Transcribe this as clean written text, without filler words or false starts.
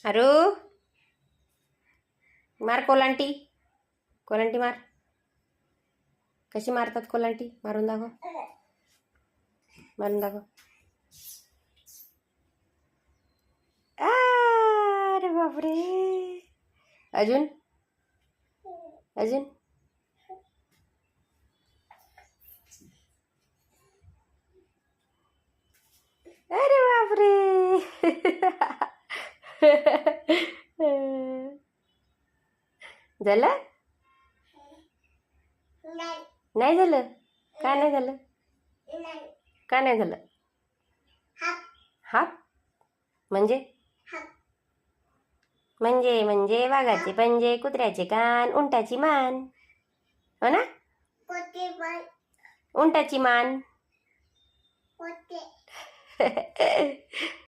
अरे मार कोलांटी. कोलांटी मार. कशी मारतात कोलांटी? मारून दाखव. मारून दाखव. अरे बापरे. अजून अजून. अरे बापरे. झालं? नाही झालं? का नाही झालं? का नाही झालं? हाप म्हणजे म्हणजे म्हणजे वाघाचे पंजे, कुत्र्याचे कान, उंटाची मान. हो ना? उंटाची मान.